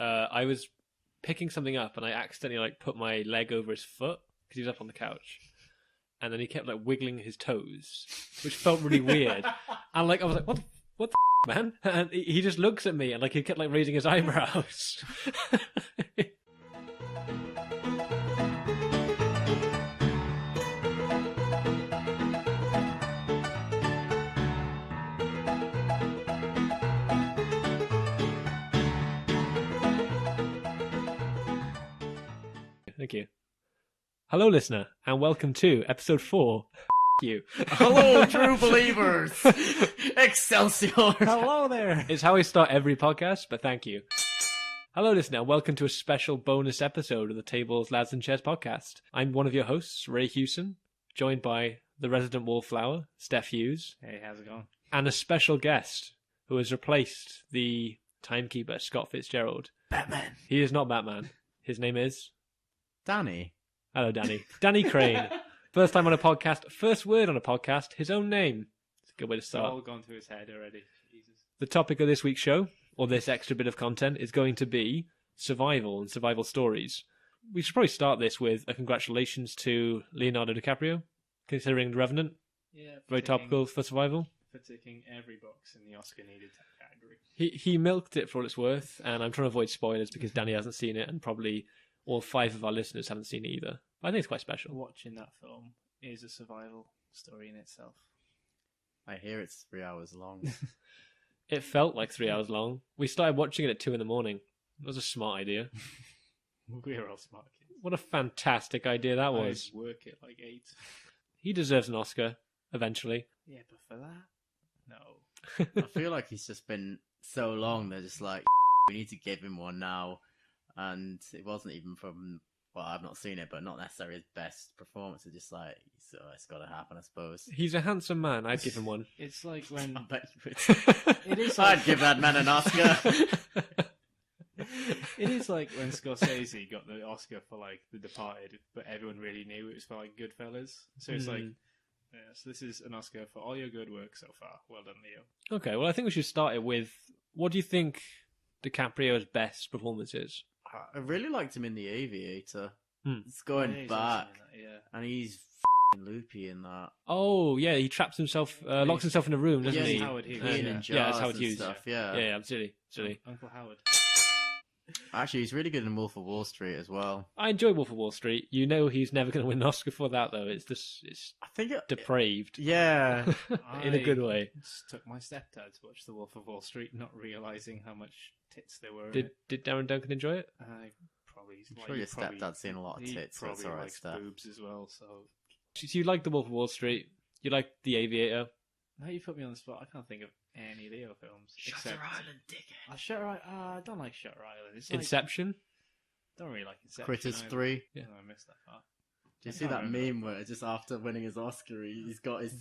I was picking something up and I accidentally like put my leg over his foot because he was up on the couch, and then he kept like wiggling his toes, which felt really weird. And like I was like, what the man? And he just looks at me and like he kept like raising his eyebrows. Thank you. Hello, listener, and welcome to episode 4. You. Hello, true believers. Excelsior. Hello there. It's how I start every podcast, but thank you. Hello, listener, and welcome to a special bonus episode of the Tables, Lads and Chairs podcast. I'm one of your hosts, Ray Hewson, joined by the resident wallflower, Steph Hughes. Hey, how's it going? And a special guest who has replaced the timekeeper, Scott Fitzgerald. Batman. He is not Batman. His name is... Danny. Hello, Danny. Danny Crane. First time on a podcast, first word on a podcast, his own name. It's a good way to It's start. all gone through his head already. Jesus. The topic of this week's show, or this extra bit of content, is going to be survival and survival stories. We should probably start this with a congratulations to Leonardo DiCaprio, considering The Revenant. Yeah, Very topical for survival. For ticking every box in the Oscar-needed category. He milked it for all it's worth, and I'm trying to avoid spoilers because Danny hasn't seen it, and probably all 5 of our listeners haven't seen it either. But I think it's quite special. Watching that film is a survival story in itself. I hear it's 3 hours long. It felt like 3 hours long. We started watching it at 2 in the morning. It was a smart idea. We're all smart kids. What a fantastic idea that was. I work at like 8. He deserves an Oscar, eventually. Yeah, but for that, no. I feel like he's just been so long, they're just like, we need to give him one now. And it wasn't even from, well, I've not seen it, but not necessarily his best performance. It's just like, so it's got to happen, I suppose. He's a handsome man. I'd give him one. It's like when I bet you would. it is. I'd give that man an Oscar. It is like when Scorsese got the Oscar for like The Departed, but everyone really knew it was for like Goodfellas. So it's like, yeah, so this is an Oscar for all your good work so far. Well done, Leo. Okay, well, I think we should start it with, what do you think DiCaprio's best performance is? I really liked him in The Aviator. Hmm. It's going Yeah, he's back, awesome in that, yeah. and he's f***ing loopy in that. Oh, yeah, he traps himself, locks himself in a room, doesn't Yeah, he? he's Howard Hughes. Being Yeah. in jars Yeah, it's Howard and Hughes. stuff, yeah. Yeah, absolutely. Uncle Howard. Actually, he's really good in Wolf of Wall Street as well. I enjoy Wolf of Wall Street. You know he's never going to win an Oscar for that, though. It's just, it's I think depraved. yeah. In a good way. I just took my stepdad to watch The Wolf of Wall Street, not realising how much tits there were. Did Darren Duncan enjoy it? I probably. I'm sure your stepdad's seen a lot of tits, so Probably it's alright likes stuff. boobs as well. So So you like The Wolf of Wall Street. You like The Aviator. now you put me on the spot. I can't think of any Leo films. except dickhead. Shutter Island. I don't like Shutter Island. It's like, Inception. don't really like Inception. Critters either. 3. Yeah. No, I missed that part. Do you I see can't that remember. meme where just after winning his Oscar, he's got his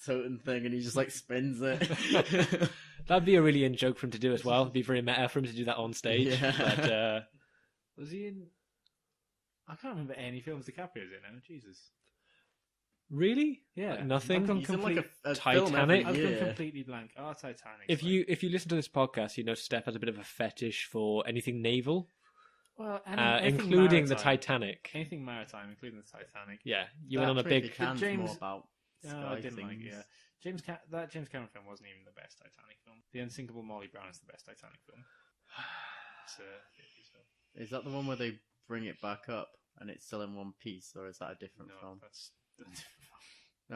totem thing and he just like spins it? That'd be a really in joke for him to do as well. It'd be very meta for him to do that on stage. Yeah. But Was he in? I can't remember any films DiCaprio's in now. Jesus. really? Yeah. Like nothing? I've He's gone in like a Titanic? film every I've gone year. completely blank. Oh, Titanic. If you listen to this podcast, you know Steph has a bit of a fetish for anything naval, well, anything including the maritime. Titanic. anything maritime, including the Titanic. Yeah, you went on a Patrick big. Buchanan's James- more about No, sky I didn't things. like it. Yeah, that James Cameron film wasn't even the best Titanic film. The Unsinkable Molly Brown is the best Titanic film. It's a 50s film. Is that the one where they bring it back up and it's still in one piece, or is that a different No, film? that's a different film.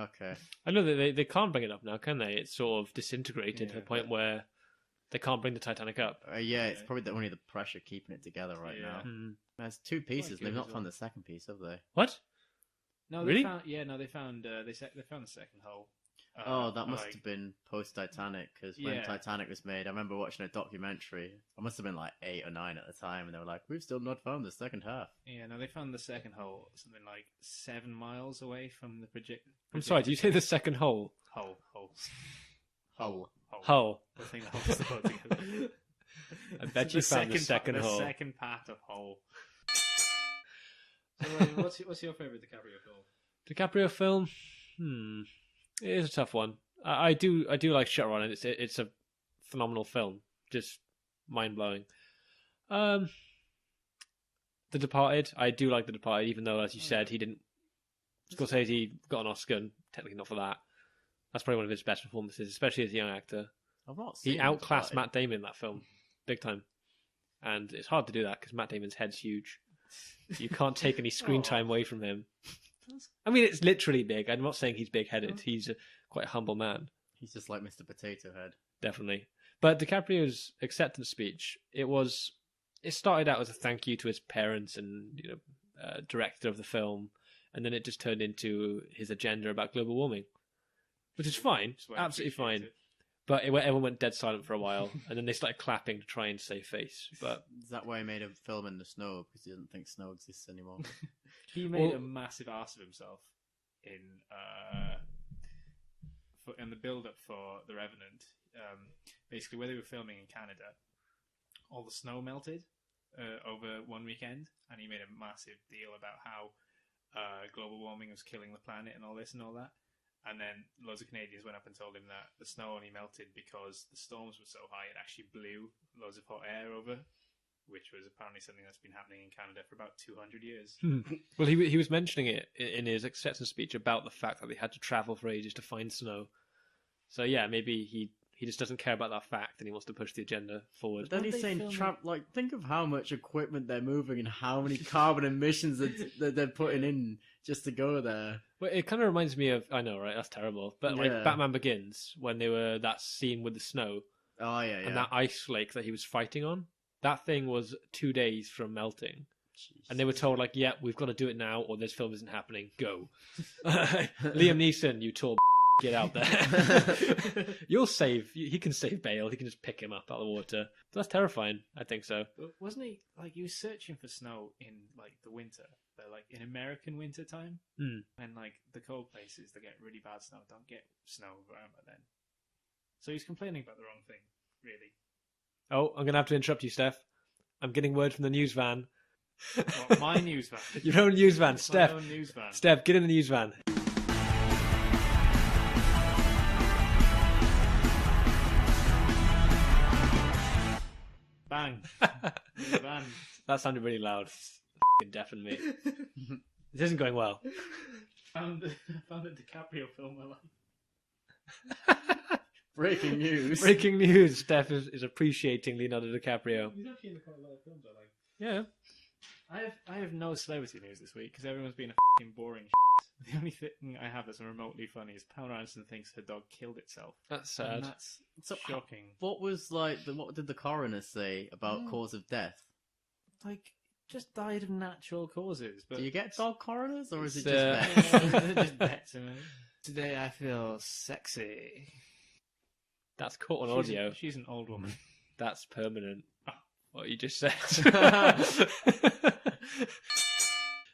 Okay. I know that they can't bring it up now, can they? It's sort of disintegrated to Yeah, the point where they can't bring the Titanic up. Yeah, it's Okay. probably only the pressure keeping it together right Yeah. now. Hmm. There's 2 pieces. good They've as not well. found the second piece, have they? What? No, Really? they found. Yeah, no, they found. They found the second hole. Oh, that must like- have been post-Titanic, because when Yeah. Titanic was made, I remember watching a documentary. I must have been like 8 or 9 at the time, and they were like, we've still not found the second half. Yeah, no, they found the second hole something like 7 miles away from the project. I'm sorry. Do you say the second hole? Hole. Hull. Hull. The thing that holds the boat together. I bet So you found the second hole. The second part of hole. So, what's your favourite DiCaprio film? DiCaprio film? It is a tough one. I do like Shutter Island. It's a phenomenal film. Just mind blowing. The Departed. I do like The Departed, even though, as you said, he didn't. Scorsese got an Oscar, and technically not for that. That's probably one of his best performances, especially as a young actor. I've not seen He outclassed Matt Damon in that film, big time. And it's hard to do that because Matt Damon's head's huge. You can't take any screen time away from him. I mean, it's literally big. I'm not saying he's big-headed. He's quite a humble man. He's just like Mr. Potato Head. Definitely. But DiCaprio's acceptance speech, it started out as a thank you to his parents and director of the film, and then it just turned into his agenda about global warming, which is fine, absolutely fine. But everyone went dead silent for a while, and then they started clapping to try and save face. But is that why he made a film in the snow? Because he doesn't think snow exists anymore. He made a massive ass of himself in the build-up for The Revenant. Basically, where they were filming in Canada, all the snow melted over one weekend, and he made a massive deal about how global warming was killing the planet and all this and all that. And then loads of Canadians went up and told him that the snow only melted because the storms were so high it actually blew loads of hot air over, which was apparently something that's been happening in Canada for about 200 years. Well, he was mentioning it in his acceptance speech about the fact that they had to travel for ages to find snow. So yeah, maybe he just doesn't care about that fact and he wants to push the agenda forward. But then he's saying, think of how much equipment they're moving and how many carbon emissions that they're putting in just to go there. Well, it kind of reminds me of, I know, right? That's terrible. But like Batman Begins, when they were that scene with the snow. Oh, yeah. And that ice flake that he was fighting on. That thing was 2 days from melting. Jesus. And they were told, like, yeah, we've got to do it now or this film isn't happening. Go. Liam Neeson, you tall get out there. He can save Bale. He can just pick him up out of the water. That's terrifying. I think so. But wasn't he, like, he was searching for snow in, like, the winter. But, like, in American winter time. And, like, the cold places that get really bad snow don't get snow around by then. So he's complaining about the wrong thing, really. Oh, I'm going to have to interrupt you, Steph. I'm getting word from the news van. What, my news van? Your own news van. Steph. My own news van. Steph, get in the news van. Bang. News van. That sounded really loud. F***ing deafened me. This isn't going well. Found a DiCaprio film I like. Breaking news. Breaking news. Steph is appreciating Leonardo DiCaprio. He's actually in quite a lot of films I like. Yeah. I have no celebrity news this week because everyone's been a f***ing boring shit. The only thing I have that's remotely funny is Pamela Anderson thinks her dog killed itself. That's sad. And that's shocking. What did the coroner say about cause of death? Like, just died of natural causes. But do you get dog coroners or is it just vets? Just vets, Today I feel sexy. That's caught on audio. She's an old woman. That's permanent. What you just said.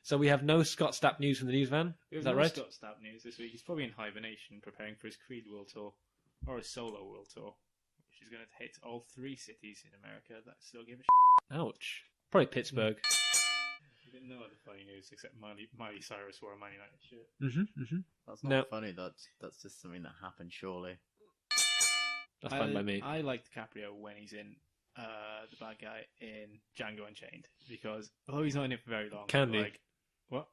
So we have no Scott Stapp news from the news van. Is that right? Scott Stapp news this week. He's probably in hibernation, preparing for his Creed World Tour or his solo World Tour, which is going to hit all 3 cities in America that still give a shit. Ouch. Probably Pittsburgh. You didn't know other funny news except Miley Cyrus wore a Man United shirt. That's not funny. That's just something that happened. Surely. That's fine by me. I like DiCaprio when he's in the bad guy in Django Unchained because although he's not in it for very long, Candy. Like, what?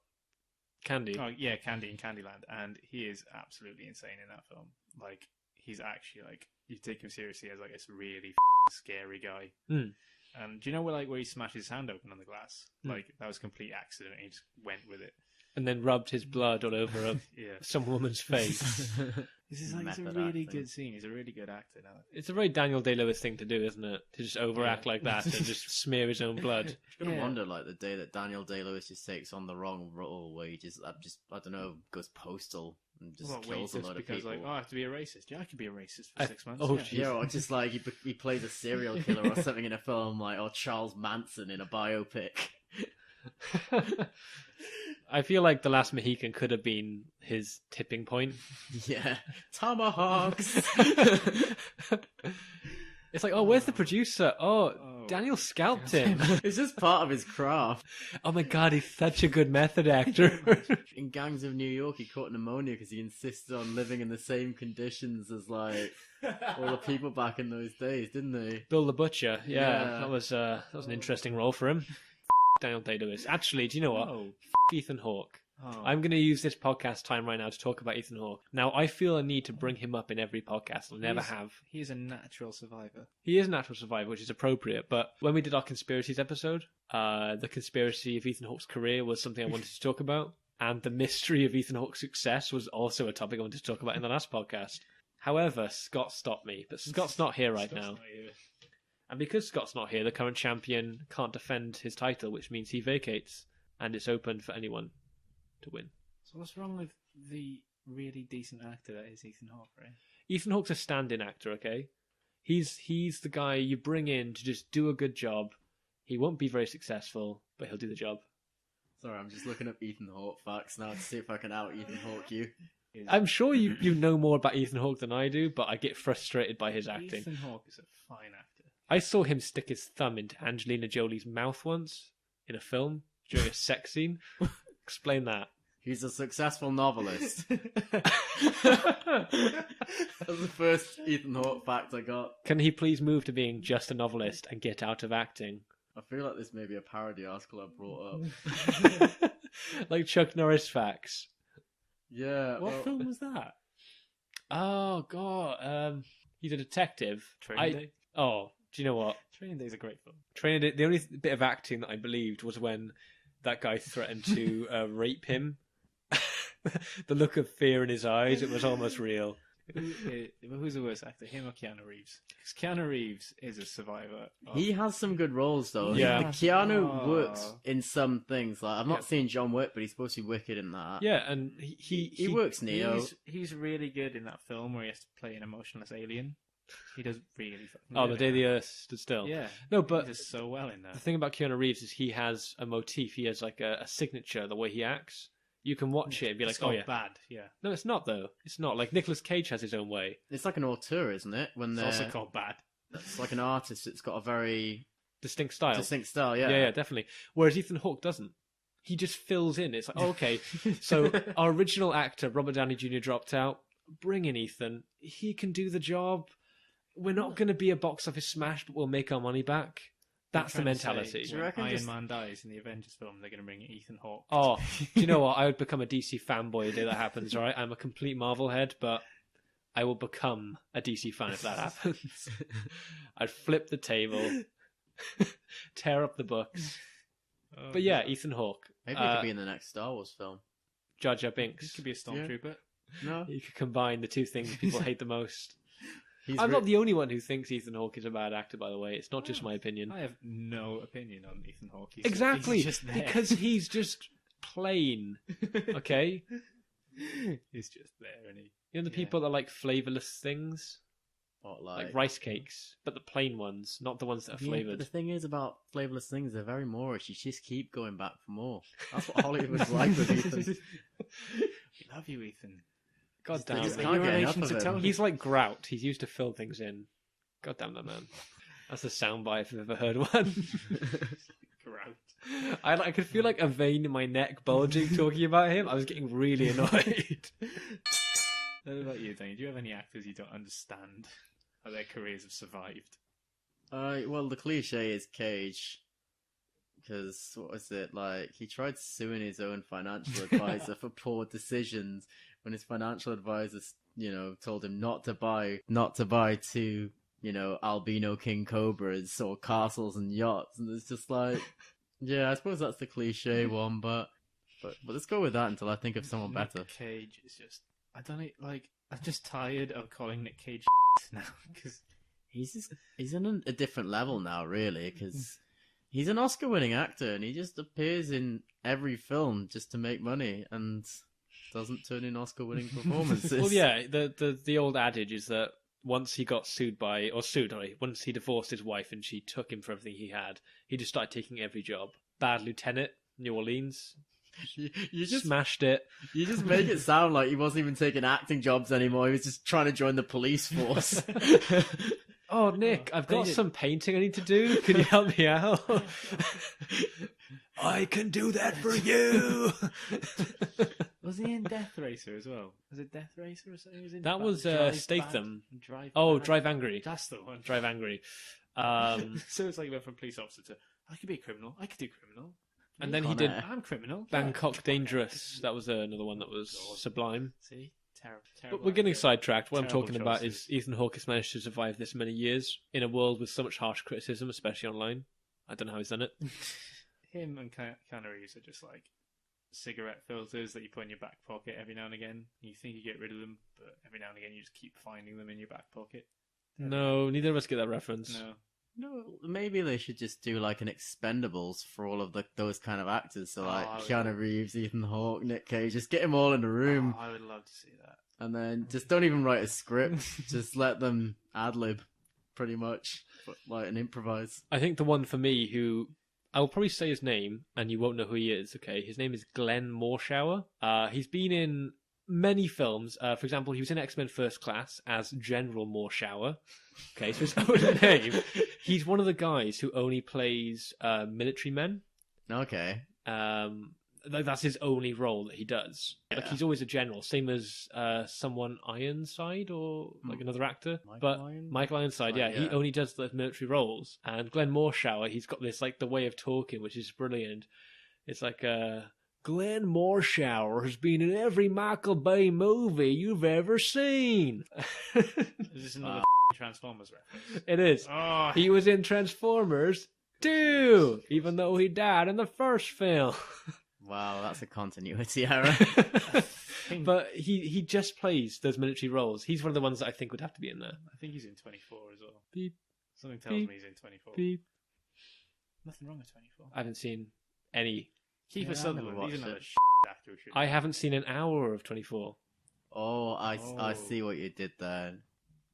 Candy. Oh yeah, Candy in Candyland, and he is absolutely insane in that film. Like he's actually like you take him seriously as like this really scary guy. And do you know where he smashed his hand open on the glass? Like that was a complete accident. He just went with it. And then rubbed his blood all over some woman's face. This is it's a really good scene. He's a really good actor now. It's a very Daniel Day-Lewis thing to do, isn't it? To just overact like that and just smear his own blood. I'm gonna wonder, like the day that Daniel Day-Lewis just takes on the wrong role, where he just I don't know, goes postal and just kills a lot of people. Like, I have to be a racist. Yeah, I could be a racist for 6 months. Or just like he plays a serial killer or something in a film, like or Charles Manson in a biopic. I feel like The Last Mohican could have been his tipping point. Yeah. Tomahawks! It's like, where's the producer? Daniel scalped him. It's just part of his craft. Oh my god, he's such a good method actor. In Gangs of New York, he caught pneumonia because he insisted on living in the same conditions as like all the people back in those days, didn't he? Bill the Butcher, yeah, Yeah. that was an interesting role for him. Daniel Day-Lewis. Actually, do you know what? Oh. Ethan Hawke. Oh. I'm going to use this podcast time right now to talk about Ethan Hawke. Now, I feel a need to bring him up in every podcast. I never have. He's a natural survivor. He is a natural survivor, which is appropriate. But when we did our conspiracies episode, the conspiracy of Ethan Hawke's career was something I wanted to talk about. And the mystery of Ethan Hawke's success was also a topic I wanted to talk about in the last podcast. However, Scott stopped me. But Scott's not here right Scott's now. not here. And because Scott's not here, the current champion can't defend his title, which means he vacates. And it's open for anyone to win. So what's wrong with the really decent actor that is Ethan Hawke, right? Ethan Hawke's a stand-in actor, okay? He's the guy you bring in to just do a good job. He won't be very successful, but he'll do the job. Sorry, I'm just looking up Ethan Hawke facts now to see if I can out Ethan Hawke you. I'm sure you know more about Ethan Hawke than I do, but I get frustrated by his acting. Ethan Hawke is a fine actor. I saw him stick his thumb into Angelina Jolie's mouth once in a film during a sex scene. Explain that. He's a successful novelist. That's the first Ethan Hawke fact I got. Can he please move to being just a novelist and get out of acting? I feel like this may be a parody article I brought up. Like Chuck Norris facts. Yeah. What well, film was that? Oh, God. He's a detective. Training Day? Oh, do you know what? Training Day is a great film. Training Day, the only bit of acting that I believed was when that guy threatened to rape him. The look of fear in his eyes, it was almost real. Who's the worst actor, him or Keanu Reeves? Because Keanu Reeves is a survivor. he has some good roles though. Yeah. Keanu Oh. works in some things. Like I've not seen John Wick, but he's supposed to be wicked in that. Yeah, and He works Neo. He's really good in that film where he has to play an emotionless alien. He does really fucking Oh, good The Day in the that. Earth Stood Still. Yeah. No, but he does so well in that. the thing about Keanu Reeves is he has a motif. He has like a signature, the way he acts. You can watch it and be like, It's oh not yeah. bad, yeah. No, it's not though. It's not. Like Nicolas Cage has his own way. It's like an auteur, isn't it? When It's they're also called bad. it's like an artist. It's got a very Distinct style. distinct style. Yeah. Yeah, definitely. Whereas Ethan Hawke doesn't. He just fills in. It's like, oh, okay, so our original actor, Robert Downey Jr., dropped out. Bring in Ethan. He can do the job. We're not going to be a box office smash, but we'll make our money back. That's the I'm trying to mentality. say, Do you when reckon Iron just- Man dies in the Avengers film, they're going to bring Ethan Hawke. Oh, do you know what? I would become a DC fanboy the day that happens, right? I'm a complete Marvel head, but I will become a DC fan if that happens. I'd flip the table, tear up the books. Oh, But yeah, no. Ethan Hawke. Maybe it could be in the next Star Wars film. Jar Jar He Binks. could be a stormtrooper. No, You could combine the two things people hate the most. he's I'm re- not the only one who thinks Ethan Hawke is a bad actor, by the way. It's not just my opinion. I have no opinion on Ethan Hawke. Exactly, He's just there. because he's just plain. Okay, He's just there, and he. you know the Yeah. people that like flavorless things, What, like rice cakes, but the plain ones, not the ones that are Yeah, but flavored. the thing is about flavorless things, they're very Moorish. You just keep going back for more. That's what Hollywood's like with Ethan. We love you, Ethan. God They damn just it. can't You're get in enough relation of to him. Tony. He's like grout. He's used to fill things in. God damn that man. That's a soundbite if I've ever heard one. Grout. I could feel like a vein in my neck bulging talking about him. I was getting really annoyed. What about you, Danny? Do you have any actors you don't understand how their careers have survived? Well, the cliche is Cage. Because, what was it, like, he tried suing his own financial advisor for poor decisions when his financial advisor, told him not to buy two, albino king cobras or castles and yachts. And it's just like, yeah, I suppose that's the cliche one, but let's go with that until I think of someone better. Nick Cage is just. I don't know, like. I'm just tired of calling Nick Cage now. Because. He's on a different level now, really, because he's an Oscar-winning actor, and he just appears in every film just to make money, and doesn't turn in Oscar-winning performances. Well, yeah, the old adage is that once he once he divorced his wife and she took him for everything he had, he just started taking every job. Bad Lieutenant, New Orleans, you just smashed it. you just make it sound like he wasn't even taking acting jobs anymore. He was just trying to join the police force. Oh, Nick, I've got They did- some painting I need to do. Can you help me out? I can do that for you. Was he in Death Racer as well? Was it Death Racer or something? He was in That was Drive Statham. Bad? Drive Oh, Bad? Drive Angry. That's the one. Drive Angry. So it's like he went from police officer to I could be a criminal. I could do criminal. And then he Con did Air. I'm criminal. Bangkok Dangerous. That was another one that was God. sublime. See, terrible. But we're getting sidetracked. What I'm Terrible talking about choices. is Ethan Hawke has managed to survive this many years in a world with so much harsh criticism, especially online. I don't know how he's done it. Him and Keanu Reeves are just like cigarette filters that you put in your back pocket every now and again. You think you get rid of them, but every now and again you just keep finding them in your back pocket. No, neither of us get that reference. No. No, maybe they should just do like an Expendables for all of those kind of actors. So like I would Keanu love- Reeves, Ethan Hawke, Nick Cage, just get them all in a room, Oh, I would love to see that. and then just don't even write a script. Just let them ad lib, pretty much, but like and improvise. I think the one for me who I'll probably say his name and you won't know who he is. Okay, his name is Glenn Morshower. He's been in many films. For example, he was in X-Men First Class as General Morshower. Okay, so his own name. He's one of the guys who only plays military men. Okay, That's his only role that he does. Like Yeah. he's always a general, same as someone Ironside or like another actor. Michael Michael Ironside, yeah, he yeah. only does the military roles. And Glenn Morshower, he's got this like the way of talking, which is brilliant. It's like Glenn Morshower has been in every Michael Bay movie you've ever seen. Is this another Transformers reference? It is. Oh, He was in Transformers 2, even though he died in the first film. wow, that's a continuity error. But he just plays those military roles. He's one of the ones that I think would have to be in there. I think he's in 24 as well. Beep, Something tells beep, me he's in 24. beep. Nothing wrong with 24. I haven't seen any. Kiefer Yeah, I've Sutherland, never he's watched another it. actor. Who should I haven't seen an hour of 24. Oh, I Oh. see what you did there.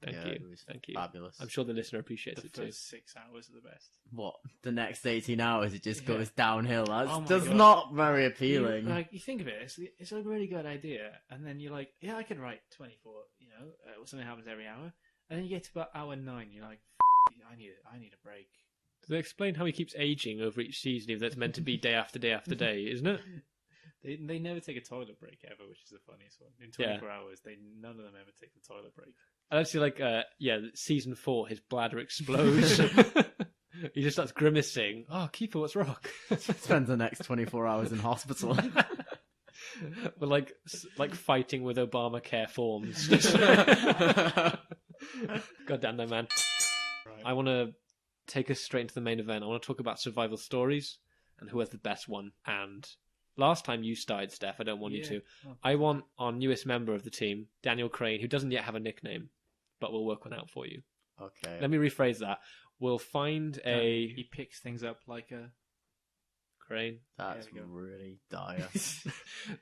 Thank Yeah, you. it was Thank you. Fabulous. I'm sure the listener appreciates The it too. first 6 hours are the best. What, the next 18 hours, it just Yeah. goes downhill. Oh That's my that's God. not very appealing. You think of it, it's a really good idea, and then you're like, yeah, I could write 24. Something happens every hour, and then you get to about hour 9, you're like, I need a break. Do they explain how he keeps aging over each season if that's meant to be day after day after day, isn't it? They never take a toilet break ever, which is the funniest one. In 24 hours, none of them ever take the toilet break. I actually like, season 4, his bladder explodes. He just starts grimacing. Oh, Keeper, what's wrong? Spends the next 24 hours in hospital. We're like fighting with Obamacare forms. God damn that, man. Right. I want to take us straight into the main event. I want to talk about survival stories and who has the best one. And last time you started, Steph, I don't want you Yeah. to. Oh. I want our newest member of the team, Daniel Crane, who doesn't yet have a nickname, but we'll work one out for you. Okay. Let me rephrase that. We'll find a He picks things up like a. Crane. That's There we go. really dire.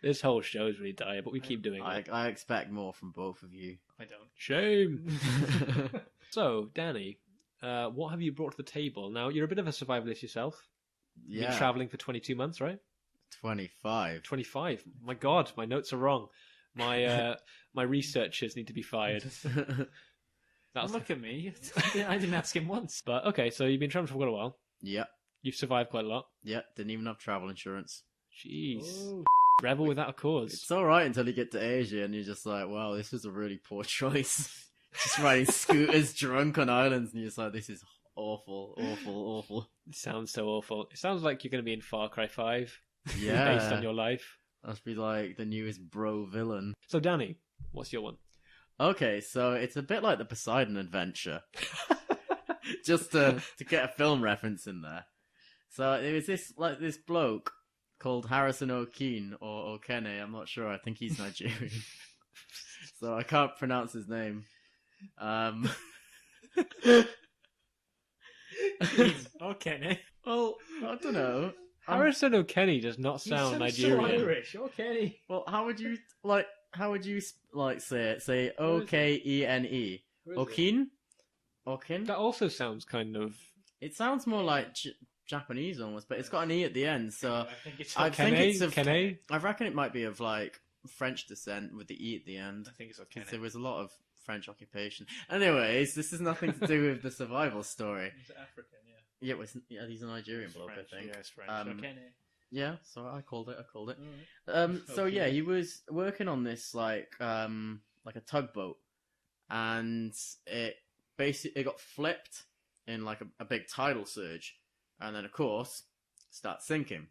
This whole show is really dire, but we keep doing it. I expect more from both of you. I don't. Shame. So, Danny, what have you brought to the table? Now, you're a bit of a survivalist yourself. You've Yeah. been traveling for 22 months, right? 25. 25. My God, my notes are wrong. My my researchers need to be fired. That's Look at me. I didn't ask him once. But okay, so you've been traveling for quite a while. Yep. You've survived quite a lot. Yep. Didn't even have travel insurance. Jeez, Oh, rebel without a cause. It's alright until you get to Asia and you're just like, wow, this was a really poor choice. Just riding scooters drunk on islands and you're just like, this is awful, awful, awful. It sounds so awful. It sounds like you're going to be in Far Cry 5, Yeah. based on your life. Must be like the newest bro villain. So, Danny, what's your one? Okay, so it's a bit like the Poseidon Adventure. Just to get a film reference in there. So it was this bloke called Harrison O'Keen or Okene, I'm not sure, I think he's Nigerian. So I can't pronounce his name. okay. Well, I don't know. Harrison O'Kenny does not sound Nigerian. Irish. Okay. Well, how would you say it? Say Okene. Okin? Okin? That also sounds kind of... It sounds more like Japanese almost, but it's got an E at the end, so I think it's. I think Kene? it's of, Kene? I reckon it might be of like French descent with the E at the end. I think it's okay. 'Cause there was a lot of French occupation. Anyways, this has nothing to do with the survival story. Is it African? Yeah. Yeah, he's a Nigerian It's bloke, French, I think. Yeah, it's French. Okay. Yeah, so I called it. Alright. So yeah, he was working on this like a tugboat, and it got flipped in like a big tidal surge, and then of course starts sinking.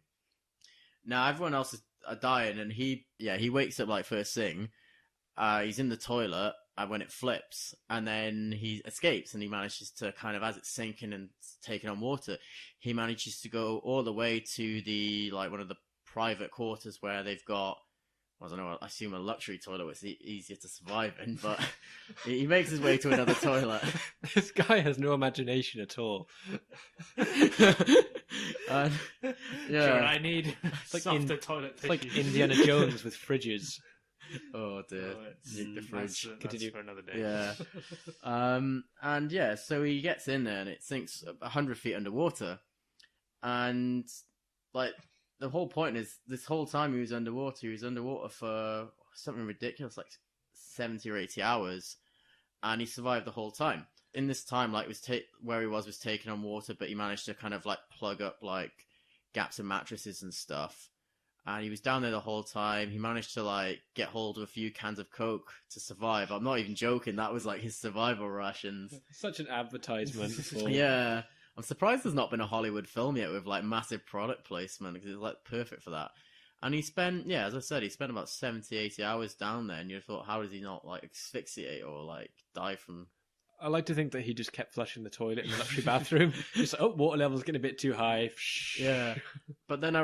Now everyone else is dying, and he wakes up like first thing. He's in the toilet when it flips, and then he escapes, and he manages to kind of, as it's sinking and taking on water, he manages to go all the way to the one of the private quarters where they've got, I don't know, I assume a luxury toilet, which is easier to survive in, but he makes his way to another toilet. This guy has no imagination at all. And, Sure, I need like softer toilet It's like tissue. Indiana Jones with fridges. Oh dear, Nick the fridge. That's Continue. for another day. Yeah. And yeah, so he gets in there and it sinks 100 feet underwater. And like the whole point is, this whole time he was underwater for something ridiculous, like 70 or 80 hours, and he survived the whole time. In this time, like where he was taken on water, but he managed to kind of like plug up like gaps in mattresses and stuff. And he was down there the whole time. He managed to like get hold of a few cans of Coke to survive. I'm not even joking. That was like his survival rations. Such an advertisement. For... Yeah. I'm surprised there's not been a Hollywood film yet with like massive product placement, because it's like perfect for that. And he spent, as I said, about 70, 80 hours down there. And you thought, how does he not like asphyxiate or like die from... I like to think that he just kept flushing the toilet in the luxury bathroom. Just like, water level's getting a bit too high. Yeah. But then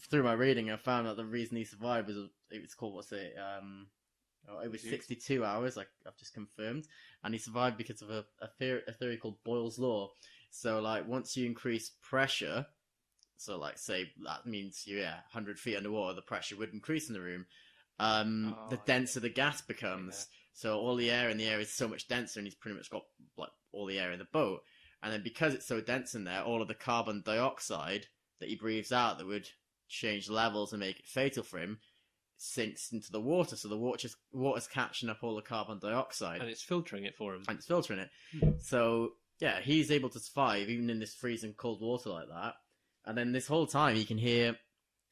through my reading, I found out the reason he survived was it was called, it was 62 hours, like I've just confirmed, and he survived because of a theory called Boyle's law. So like once you increase pressure, so like say that means 100 feet underwater, the pressure would increase in the room. The denser the gas becomes. So all the air in the air is so much denser, and he's pretty much got like all the air in the boat. And then because it's so dense in there, all of the carbon dioxide that he breathes out that would change levels and make it fatal for him sinks into the water. So the water's catching up all the carbon dioxide. And it's filtering it for him. And it's filtering it. So yeah, he's able to survive even in this freezing cold water like that. And then this whole time he can hear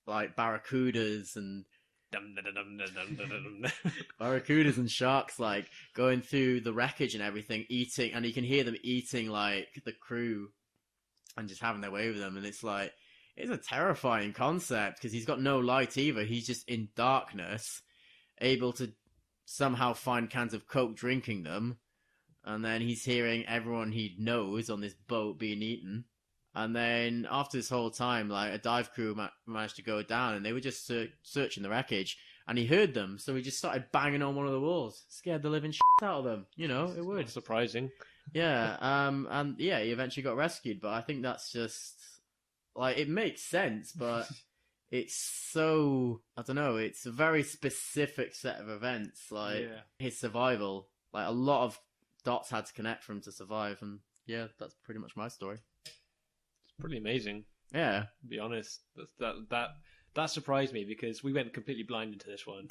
like barracudas and barracudas and sharks like going through the wreckage and everything, eating, and you can hear them eating like the crew and just having their way with them. And it's like, it's a terrifying concept because he's got no light either. He's just in darkness, able to somehow find cans of Coke, drinking them, and then he's hearing everyone he knows on this boat being eaten. And then after this whole time, like a dive crew managed to go down, and they were just searching the wreckage, and he heard them, so he just started banging on one of the walls, scared the living shit out of them. You know, it would. Not surprising. Yeah, and yeah, he eventually got rescued, but I think that's just like, it makes sense, but it's so, I don't know, it's a very specific set of events, like his survival, like a lot of dots had to connect for him to survive, and yeah, that's pretty much my story. Pretty amazing. Yeah, to be honest. That surprised me because we went completely blind into this one.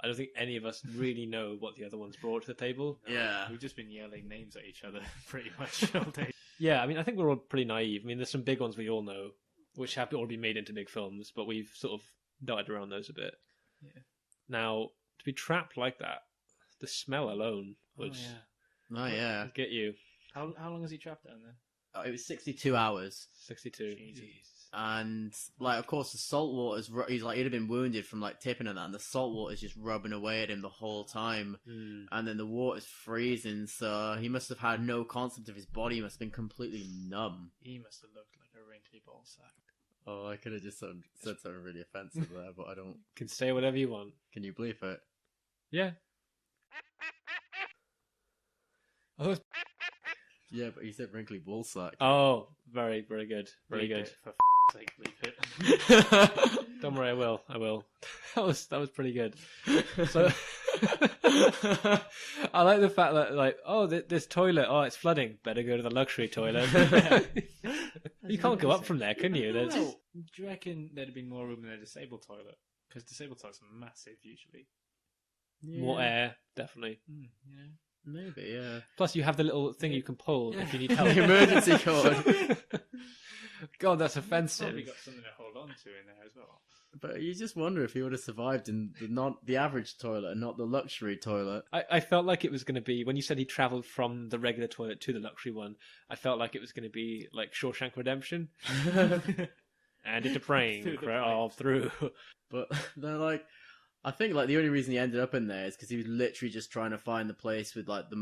I don't think any of us really know what the other ones brought to the table. Yeah, we've just been yelling names at each other pretty much all day. Yeah, I mean, I think we're all pretty naive. I mean, there's some big ones we all know, which have all been made into big films, but we've sort of darted around those a bit. Yeah. Now, to be trapped like that, the smell alone would get you. How long is he trapped down there? It was 62 hours. 62. Jeez. And, like, of course, the salt water's... He'd have been wounded from, like, tipping and that, and the salt water's just rubbing away at him the whole time. And then the water's freezing, so he must have had no concept of his body. He must have been completely numb. He must have looked like a wrinkly ball sack. Oh, I could have just said something really offensive there, but I don't... You can say whatever you want. Can you bleep it? Yeah. Oh, yeah, but he said wrinkly ball sack. Oh, very, very good. Very good. For sake, bleep it. Don't worry, I will. That was pretty good. So I like the fact that, like, this toilet, it's flooding. Better go to the luxury toilet. You can't go up from there, can you? Well, do you reckon there'd have been more room in a disabled toilet? Because disabled toilets are massive usually. More air, definitely. Yeah. Maybe, yeah. Plus, you have the little thing you can pull if you need help. The emergency cord. God, that's Probably offensive. got something to hold on to in there as well. But you just wonder if he would have survived in the average toilet and not the luxury toilet. I felt like it was going to be, when you said he travelled from the regular toilet to the luxury one, I felt like it was going to be like Shawshank Redemption. And into praying Through the all through. But they're like, I think like the only reason he ended up in there is because he was literally just trying to find the place with like the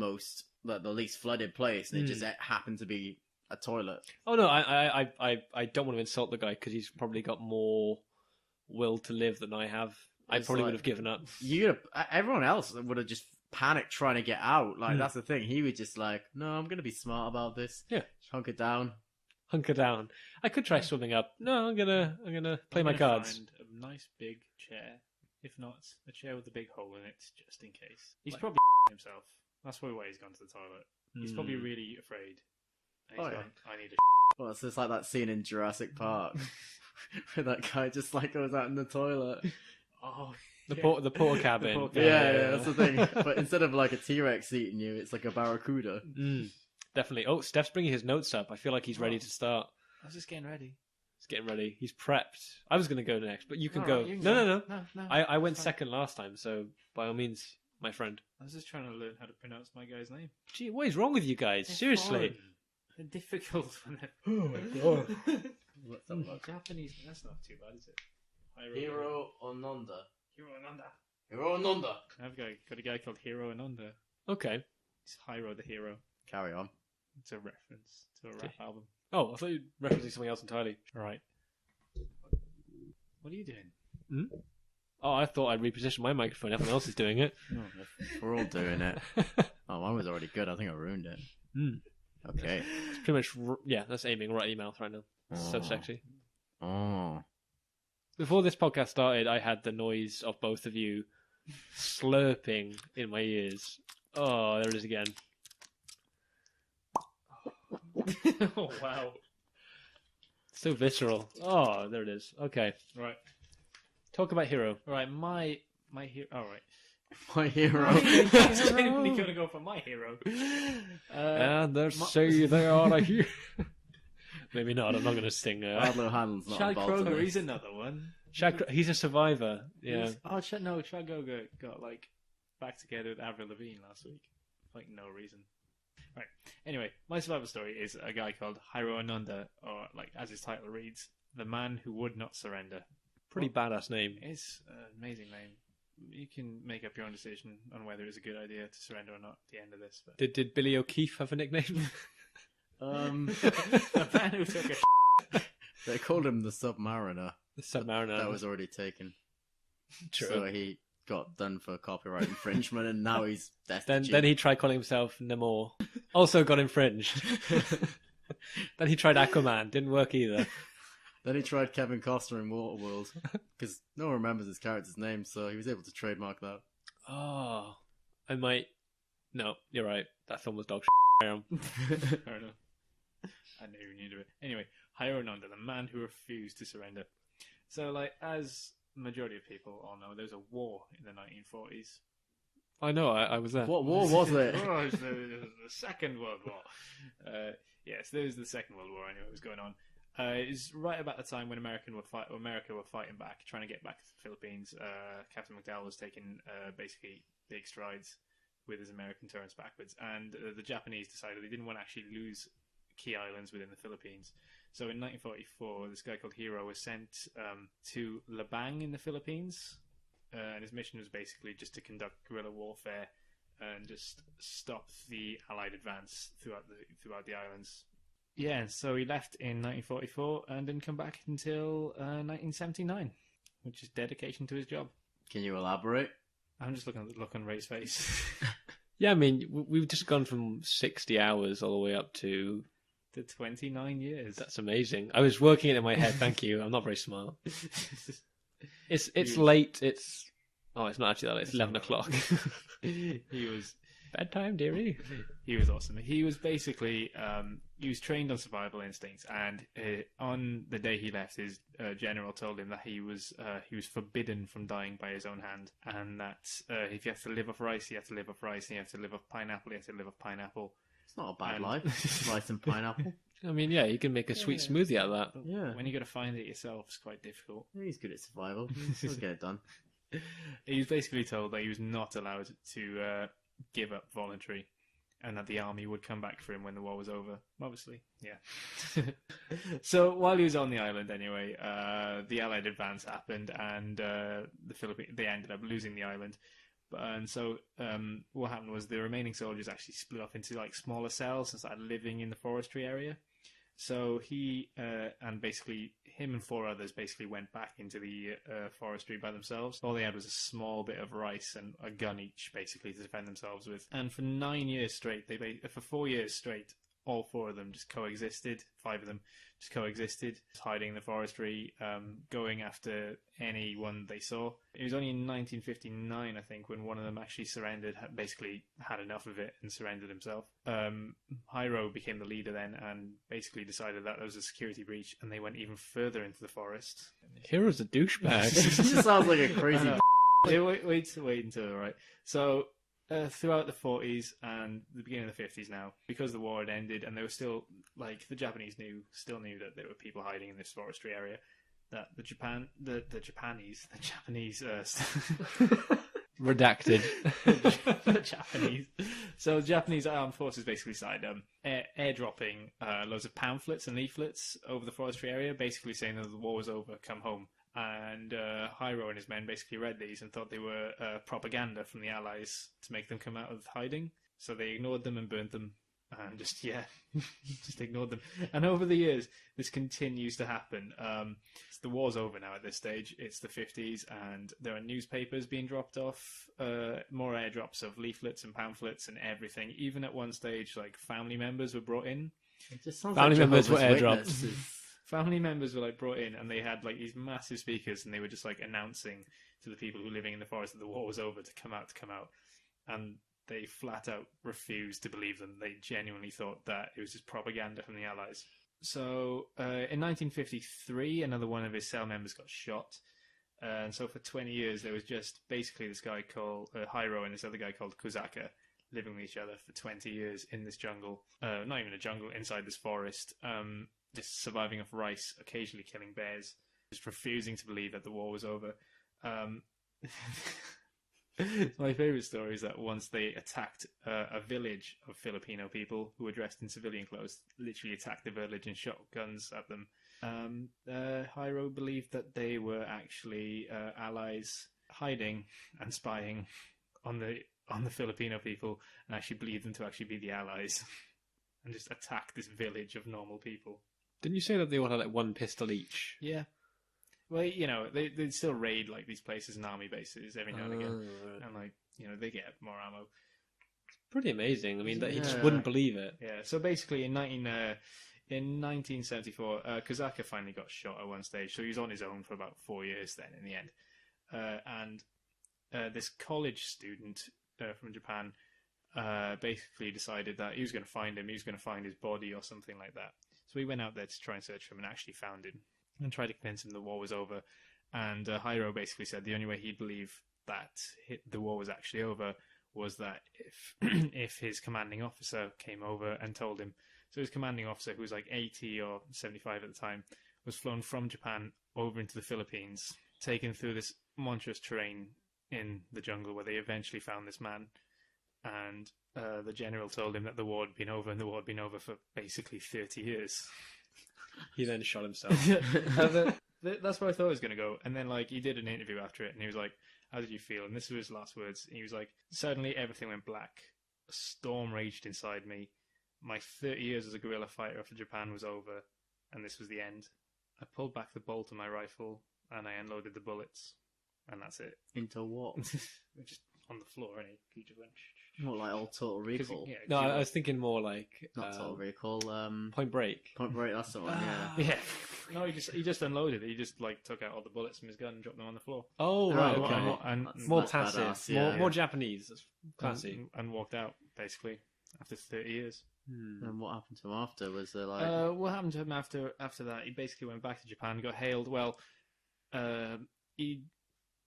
least flooded place, and it just happened to be a toilet. Oh no, I don't want to insult the guy because he's probably got more will to live than I have. I It's probably like- would have given up. Everyone else would have just panicked trying to get out. Like that's the thing. He was just like, no, I'm gonna be smart about this. Yeah. Hunker down. Hunker down. I could try swimming up. No, I'm gonna play my cards. Find a nice big chair. If not, a chair with a big hole in it, just in case. He's probably himself. That's probably why he's gone to the toilet. He's probably really afraid. And he's Oh, yeah. gone, I need a Well, it's just like that scene in Jurassic Park where that guy just like goes out in the toilet. Oh, The porta cabin. The porta Yeah, that's the thing. But instead of like a T-Rex eating you, it's like a barracuda. Definitely. Oh, Steph's bringing his notes up. I feel like he's ready to start. I was just getting ready. He's getting ready. He's prepped. I was going to go next, but you can All go. right, you can No. No. I went Fine. second last time, so by all means, my friend. I was just trying to learn how to pronounce my guy's name. Gee, what is wrong with you guys? They're Seriously. foreign. They're difficult when they're... Oh my god. Let's have a look. Japanese, that's not too bad, is it? Hiro Ononda. Hiro Ananda. Hiro Ononda. I've got a guy called Hiro Ananda. Okay. It's Hiro the Hero. Carry on. It's a reference to a rap album. Oh, I thought you were referencing something else entirely. All right. What are you doing? Oh, I thought I'd reposition my microphone. Everyone else is doing it. We're all doing it. Oh, mine was already good. I think I ruined it. Okay. It's pretty much, that's aiming right at your mouth right now. So Oh. sexy. Oh. Before this podcast started, I had the noise of both of you slurping in my ears. Oh, there it is again. Oh, wow. So visceral. Oh, there it is. Okay. Right. Talk about Hero. All right, my hero. All right. My hero. He's genuinely going to go for my hero. And they say they are a hero. Maybe not. I'm not going to sing. Adlo Hanlon's not Chad involved. Kroger, he's another one. He's a survivor. Yeah. Chad Kroger got like back together with Avril Lavigne last week. Like no reason. Right. Anyway, my survival story is a guy called Hiro Ananda, or like as his title reads, the man who would not surrender. Pretty badass name. It's an amazing name. You can make up your own decision on whether it's a good idea to surrender or not at the end of this. But Did Billy O'Keefe have a nickname? the man who took a They called him the Submariner. The Submariner. That was already taken. true. So he got done for copyright infringement, and now he's destitute. Then he tried calling himself Namor. Also got infringed. Then he tried Aquaman. Didn't work either. Then he tried Kevin Costner in Waterworld, because no one remembers his character's name, so he was able to trademark that. Oh, I might. No, you're right. That film was dog shit. Fair enough. I never even knew it. Anyway, Hiro Ananda, the man who refused to surrender. So, like, as the majority of people all know, there was a war in the 1940s. I know. I was there. What war was it? Oh, it was the Second World War. Yes, there was the Second World War. Anyway, it was going on. It was right about the time when America were fighting back, trying to get back to the Philippines. Captain McDowell was taking basically big strides with his American turns backwards, and the Japanese decided they didn't want to actually lose key islands within the Philippines. So in 1944, this guy called Hiro was sent to Labang in the Philippines, and his mission was basically just to conduct guerrilla warfare and just stop the Allied advance throughout the islands. Yeah, so he left in 1944 and didn't come back until 1979, which is dedication to his job. Can you elaborate? I'm just looking at the look on Ray's face. Yeah, I mean, we've just gone from 60 hours all the way up to... to 29 years. That's amazing. I was working it in my head. Thank you. I'm not very smart. It's late. It's not actually that late. It's 11 o'clock. He was bedtime, dearie. He was awesome. He was basically he was trained on survival instincts, and on the day he left, his general told him that he was forbidden from dying by his own hand, and that if he had to live off rice, he had to live off rice, and he had to live off pineapple, he had to live off pineapple. It's not a bad life. Rice and pineapple. I mean, yeah, you can make a sweet smoothie out of that. Yeah. When you got to find it yourself, it's quite difficult. He's good at survival. He'll get it done. He was basically told that he was not allowed to give up voluntary, and that the army would come back for him when the war was over. Obviously, yeah. So while he was on the island, anyway, the Allied advance happened, and they ended up losing the island. And so what happened was the remaining soldiers actually split off into like smaller cells and started living in the forestry area. So he and basically him and 4 others basically went back into the forestry by themselves. All they had was a small bit of rice and a gun each, basically, to defend themselves with. And for 9 years straight, for 4 years straight, all 4 of them just coexisted. 5 of them just coexisted, hiding in the forestry, going after anyone they saw. It was only in 1959, I think, when one of them actually surrendered, basically had enough of it and surrendered himself. Hyro became the leader then and basically decided that there was a security breach, and they went even further into the forest. Hero's a douchebag. It just sounds like a crazy. Wait until, right. So, throughout the 40s and the beginning of the 50s now, because the war had ended and they were still, like, the Japanese still knew that there were people hiding in this forestry area, that the Japanese, Redacted. the Japanese. So the Japanese armed forces basically started airdropping loads of pamphlets and leaflets over the forestry area, basically saying that the war was over, come home. And Hyro and his men basically read these and thought they were propaganda from the Allies to make them come out of hiding. So they ignored them and burnt them, and just ignored them. And over the years, this continues to happen. The war's over now at this stage. It's the 50s, and there are newspapers being dropped off, more airdrops of leaflets and pamphlets and everything. Even at one stage, like, family members were brought in. It just sounds Family like members were Jehovah's airdropped. Witnesses. Family members were like brought in, and they had like these massive speakers, and they were just like announcing to the people who were living in the forest that the war was over to come out, and they flat out refused to believe them. They genuinely thought that it was just propaganda from the Allies. So in 1953, another one of his cell members got shot, and so for 20 years there was just basically this guy called Hyro and this other guy called Kozaka living with each other for 20 years in this jungle, not even a jungle, inside this forest. Just surviving off rice, occasionally killing bears, just refusing to believe that the war was over. My favourite story is that once they attacked a village of Filipino people who were dressed in civilian clothes, literally attacked the village and shot guns at them. Hyro believed that they were actually allies hiding and spying on the Filipino people, and actually believed them to actually be the allies and just attack this village of normal people. Didn't you say that they all had like one pistol each? Yeah. Well, you know, they still raid like these places and army bases every now and again, and like, you know, they get more ammo. It's pretty amazing. I mean, that he just Yeah. wouldn't believe it. Yeah. So basically, in 1974, Kozaka finally got shot at one stage, so he was on his own for about 4 years. Then, in the end, and this college student from Japan basically decided that he was going to find him. He was going to find his body or something like that. So he went out there to try and search for him and actually found him and tried to convince him the war was over. And Hyro basically said the only way he'd believe that the war was actually over was that if his commanding officer came over and told him. So his commanding officer, who was like 80 or 75 at the time, was flown from Japan over into the Philippines, taken through this monstrous terrain in the jungle where they eventually found this man. And the general told him that the war had been over, and the war had been over for basically 30 years. He then shot himself. That's where I thought it was going to go. And then, like, he did an interview after it, and he was like, how did you feel? And this were his last words. He was like, suddenly everything went black. A storm raged inside me. My 30 years as a guerrilla fighter for Japan was over, and this was the end. I pulled back the bolt of my rifle, and I unloaded the bullets. And that's it. Into what? Just on the floor, and he just went... What, like old Total Recall? Yeah, No, I was thinking more like Not Total Recall. Point Break. Point Break. That's the one. Yeah. Yeah. No, he just unloaded it. He just like took out all the bullets from his gun and dropped them on the floor. Oh, right, okay. okay. And More That's passive, badass, yeah. more Japanese. That's classy. and walked out basically after 30 years. And what happened to him after? Was there like... What happened to him after that? He basically went back to Japan, got hailed. Well, he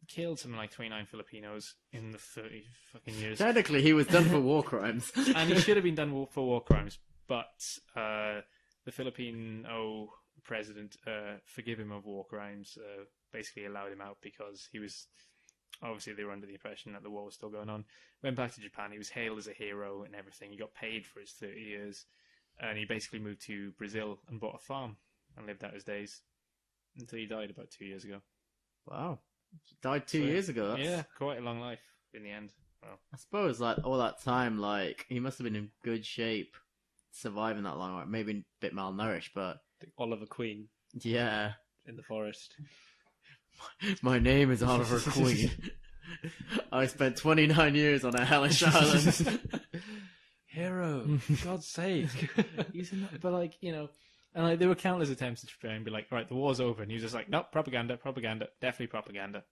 killed something like 29 Filipinos in the 30 fucking years. Technically, he was done for war crimes. And he should have been done for war crimes, but the Filipino president forgave him of war crimes, basically allowed him out because he was... Obviously, they were under the impression that the war was still going on. Went back to Japan. He was hailed as a hero and everything. He got paid for his 30 years. And he basically moved to Brazil and bought a farm and lived out his days until he died about 2 years ago. Wow. Died 2 years ago. That's... Yeah, quite a long life in the end. Well, I suppose, like, all that time, like, he must have been in good shape surviving that long. Like, maybe a bit malnourished, but... Oliver Queen Yeah. in the forest. My name is Oliver Queen. I spent 29 years on a hellish island. Hero, for God's sake. but like, you know, and like there were countless attempts to try and be like, right, the war's over, and he was just like, nope, propaganda, definitely propaganda.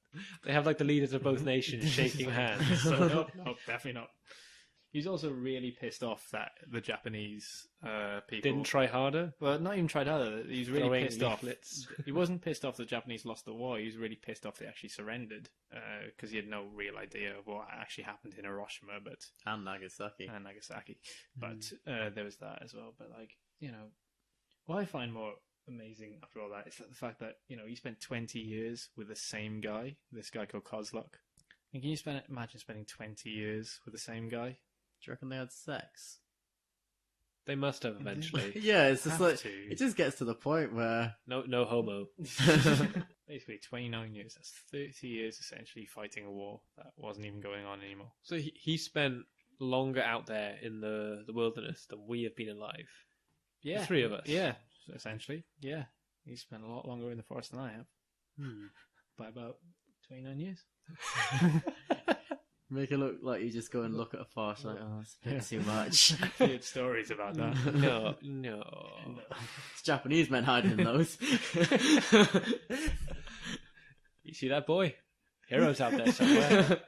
They have like the leaders of both nations shaking hands. So nope, definitely not. He's also really pissed off that the Japanese people Didn't try harder. Well, not even tried harder. He's really Throwing pissed leaflets. off. He wasn't pissed off the Japanese lost the war. He was really pissed off they actually surrendered because he had no real idea of what actually happened in Hiroshima, And Nagasaki. But there was that as well. But like, you know, what I find more amazing after all that is that the fact that, you know, he spent 20 years with the same guy, this guy called Kozlok. And can you imagine spending 20 years with the same guy? Do you reckon they had sex? They must have eventually. Yeah, it's just Have like... to. It just gets to the point where... No homo. Basically, 29 years. That's 30 years essentially fighting a war that wasn't even going on anymore. So he spent longer out there in the wilderness than we have been alive. Yeah. The three of us. Yeah, essentially. Yeah. He spent a lot longer in the forest than I have. By about 29 years. Make it look like you just go and look at a farce like, oh, it's a bit too much. Weird stories about that. No. It's Japanese men hiding in those. You see that boy? Heroes out there somewhere.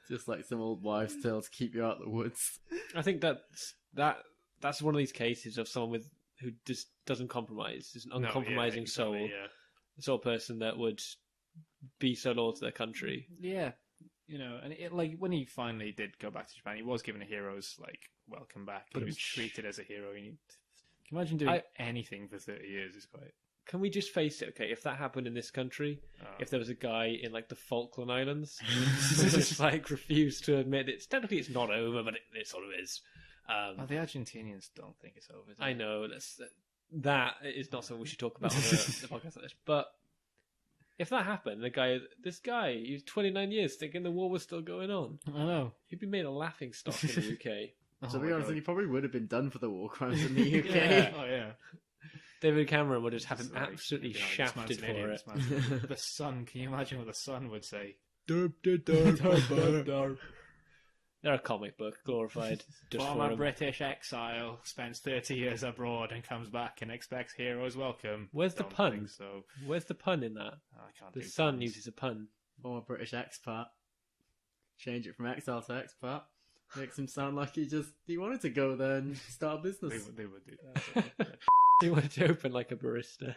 Just like some old wives' tale to keep you out of the woods. I think that's one of these cases of someone who just doesn't compromise. Is an uncompromising soul. Yeah. The sort of person that would be so loyal to their country. Yeah. You know, and it, like when he finally did go back to Japan, he was given a hero's like welcome back. He was treated as a hero. Can you imagine doing anything for 30 years? Is quite. Can we just face it? Okay, if that happened in this country, if there was a guy in like the Falkland Islands who just like refused to admit technically it's not over, but it sort of is. The Argentinians don't think it's over. I know that is not something we should talk about on the podcast like this, but. If that happened, this guy, he was 29 years thinking the war was still going on. I know. He'd be made a laughing stock in the UK. To be honest, he probably would have been done for the war crimes in the UK. Yeah. Oh, yeah. David Cameron would just have him absolutely shafted for it. The Sun, can you imagine what the Sun would say? They're a comic book, glorified. Former British exile spends 30 years abroad and comes back and expects heroes welcome. Where's the pun? Think so. Where's the pun in that? I can't The do Sun puns. uses a pun. Former British expat. Change it from exile to expat. Makes him sound like he wanted to go there and start a business. They would do that. He wanted to open like a barista.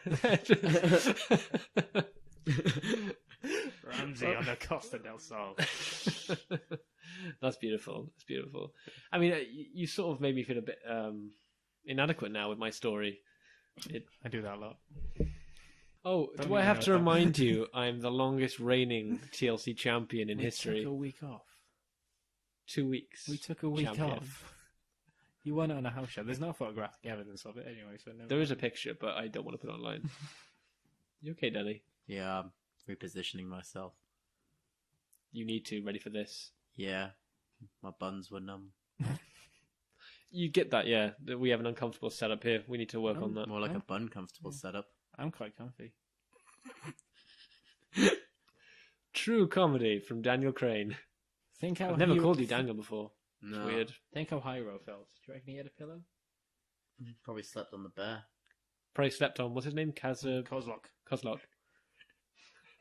Ramsey on the Costa del Sol. That's beautiful. That's beautiful. I mean, you sort of made me feel a bit inadequate now with my story. I do that a lot. Oh, Don't do I even have know to that. remind you I'm the longest reigning TLC champion in history? We took a week off. 2 weeks. We took a week champion. off. You won it on a house show. There's no photographic evidence of it anyway, so no. There is a picture, but I don't want to put it online. You okay, Danny? Yeah, I'm repositioning myself. You need to, ready for this. Yeah, my buns were numb. You get that, yeah. That we have an uncomfortable setup here. We need to work on that. More like a bun comfortable setup. I'm quite comfy. True comedy from Daniel Crane. Think how I've never called you Daniel before. No. It's weird. Think how Hyro felt. Do you reckon he had a pillow? Probably slept on the bear. Probably slept on, what's his name? Kozlok. Kozlok.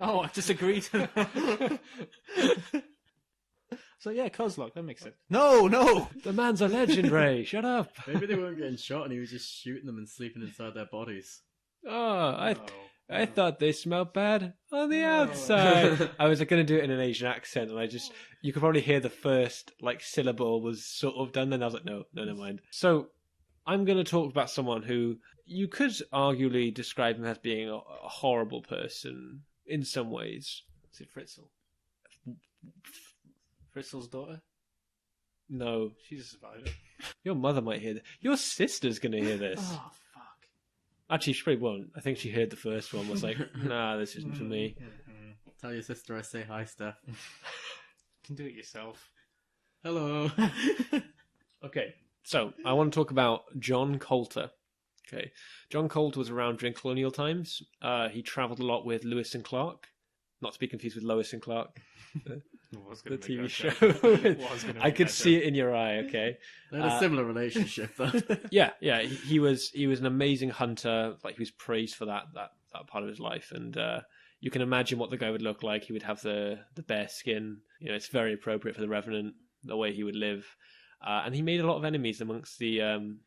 Oh, I disagree to that. So yeah, Kozlok, that makes sense. No! The man's a legend, Ray. Shut up. Maybe they weren't getting shot and he was just shooting them and sleeping inside their bodies. Oh, No. I thought they smelled bad on the outside. I was going to do it in an Asian accent, and you could probably hear the first syllable was sort of done. Then I was like, no, never mind. So I'm going to talk about someone who you could arguably describe him as being a horrible person in some ways. Is it Fritzl? Fritzl's daughter? No, She's a survivor. your mother might hear this. Your sister's going to hear this. Oh, fuck. Actually, she probably won't. I think she heard the first one. Was like, nah, this isn't for me. Tell your sister I say hi, Steph. You can do it yourself. Hello. Okay, so I want to talk about John Coulter. Okay, John Coulter was around during colonial times. He travelled a lot with Lewis and Clark, not to be confused with Lois and Clark, the TV show. I could see it in your eye. Okay, They had a similar relationship, though. yeah. He was an amazing hunter. Like, he was praised for that part of his life, and you can imagine what the guy would look like. He would have the bear skin. You know, it's very appropriate for the Revenant, the way he would live. And he made a lot of enemies amongst the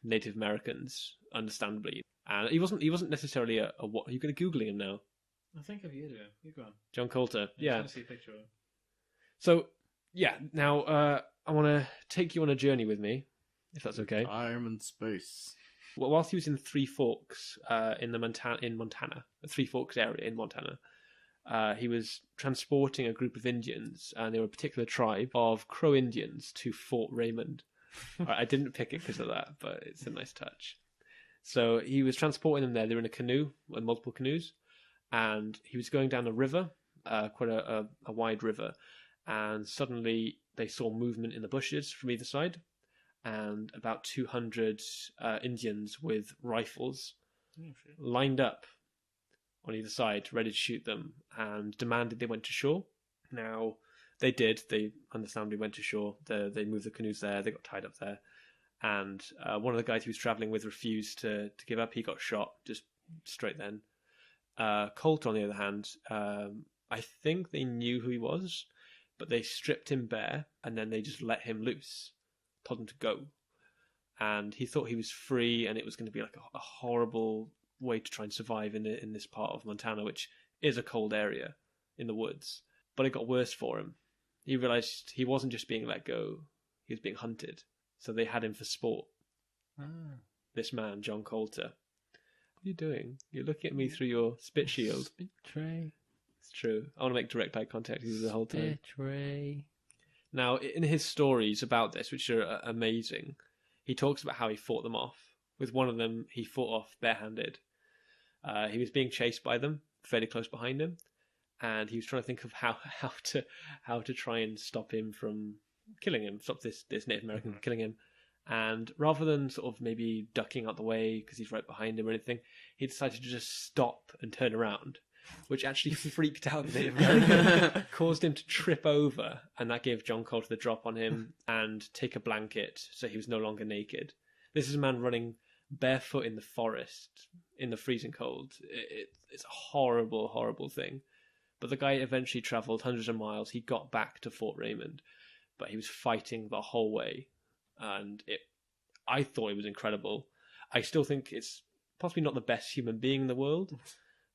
Native Americans, understandably. And he wasn't necessarily a what? Are you going to Googling him now? I think I've heard of him. You go on. John Coulter. Yeah. I'm trying to see a picture of him. So, yeah. Now, I want to take you on a journey with me, if that's okay. Time and space. Well, whilst he was in Three Forks, in Montana, the Three Forks area in Montana, he was transporting a group of Indians, and they were a particular tribe of Crow Indians, to Fort Raymond. I didn't pick it because of that, but it's a nice touch. So he was transporting them there. They were in a canoe, with multiple canoes, and he was going down a river, quite a wide river, and suddenly they saw movement in the bushes from either side, and about 200 Indians with rifles lined up on either side, ready to shoot them, and demanded they went to shore. Now, they did. They understandably went to shore. They moved the canoes there. They got tied up there. And one of the guys he was travelling with refused to give up. He got shot just straight then. Coulter, on the other hand, I think they knew who he was, but they stripped him bare, and then they just let him loose, told him to go. And he thought he was free, and it was going to be like a horrible way to try and survive in this part of Montana, which is a cold area in the woods. But it got worse for him. He realised he wasn't just being let go, he was being hunted. So they had him for sport. This man, John Coulter. What are you doing? You're looking at me through your spit shield. Spit tray. It's true. I want to make direct eye contact with you the whole time. Spit tray. Now, in his stories about this, which are amazing, he talks about how he fought them off. With one of them, he fought off barehanded. He was being chased by them, fairly close behind him, and he was trying to think of how to try and stop him from killing him, stop this Native American from killing him. And rather than sort of maybe ducking out the way because he's right behind him or anything, he decided to just stop and turn around, which actually freaked out the Native American, caused him to trip over, and that gave John Coulter the drop on him and take a blanket so he was no longer naked. This is a man running barefoot in the forest in the freezing cold. It's a horrible, horrible thing. But the guy eventually travelled hundreds of miles. He got back to Fort Raymond, but he was fighting the whole way. And I thought it was incredible. I still think it's possibly not the best human being in the world,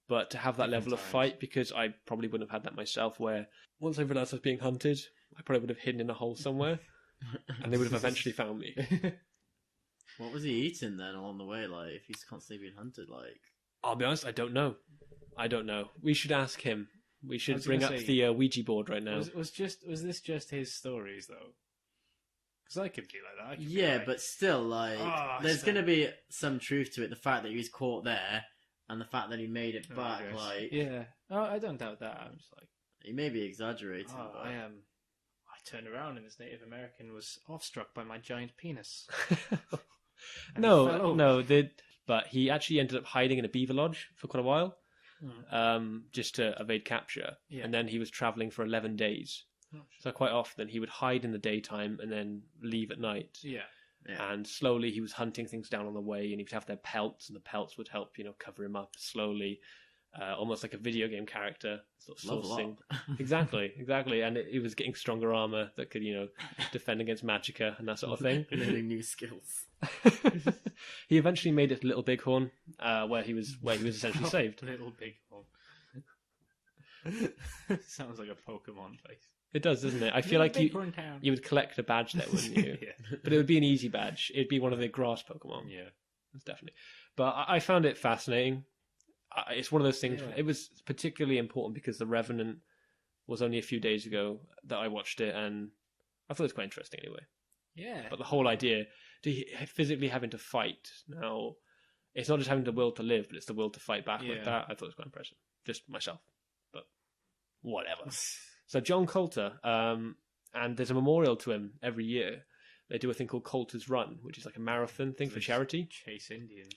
but to have that level of fight, because I probably wouldn't have had that myself, where once I realised I was being hunted, I probably would have hidden in a hole somewhere, and they would have eventually found me. What was he eating then along the way? Like, if he's constantly being hunted, like... I'll be honest, I don't know. We should ask him. We should bring up say, the Ouija board right now. Was this just his stories though? Because I could be like that. Yeah, but still, like, there's going to be some truth to it. The fact that he was caught there, and the fact that he made it back, like... Yeah. Oh, I don't doubt that. I'm just like... He may be exaggerating, but... I turned around and this Native American was awestruck by my giant penis. But he actually ended up hiding in a beaver lodge for quite a while, just to evade capture. Yeah. And then he was travelling for 11 days. So quite often he would hide in the daytime and then leave at night. Yeah. And slowly he was hunting things down on the way, and he would have their pelts, and the pelts would help, cover him up slowly. almost like a video game character, sort of Level sourcing. up. Exactly. And it was getting stronger armor that could, defend against magicka and that sort of thing. Learning new skills. He eventually made it Little Bighorn, where he was essentially saved. Little Bighorn. Sounds like a Pokemon place. It does, doesn't it? I feel like you Town. would collect a badge there, wouldn't you? Yeah. But it would be an easy badge. It'd be one of the grass Pokemon. Yeah. That's definitely. But I found it fascinating. It's one of those things. Yeah. It was particularly important because The Revenant was only a few days ago that I watched it, and I thought it was quite interesting anyway. Yeah. But the whole idea, physically having to fight now, it's not just having the will to live, but it's the will to fight back like Yeah. that. I thought it was quite impressive. Just myself, but whatever. So John Coulter, and there's a memorial to him every year. They do a thing called Coulter's Run, which is like a marathon thing for charity. Chase Indians.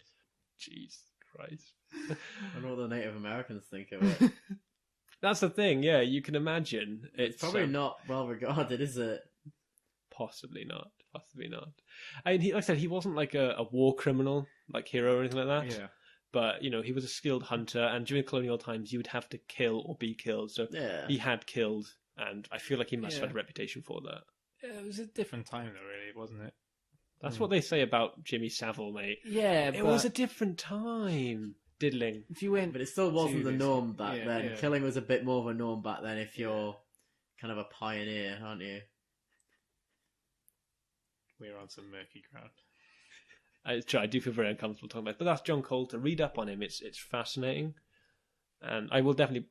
Jeez Christ. I wonder what the Native Americans think of it. That's the thing, yeah, you can imagine. It's Probably not well regarded, is it? Possibly not. I mean, like I said, he wasn't like a war criminal, like hero or anything like that. Yeah. But, he was a skilled hunter, and during colonial times, you would have to kill or be killed. So Yeah. he had killed, and I feel like he must have Yeah. had a reputation for that. Yeah, it was a different time though, really, wasn't it? That's what they say about Jimmy Savile, mate. Yeah, It was a different time. Diddling. if you went, But it still wasn't the Serious. norm back Yeah, then. yeah. Killing was a bit more of a norm back then if you're kind of a pioneer, aren't you? we're on some murky ground. I do feel very uncomfortable talking about it. But that's John Coulter. Read up on him. It's fascinating. And I will definitely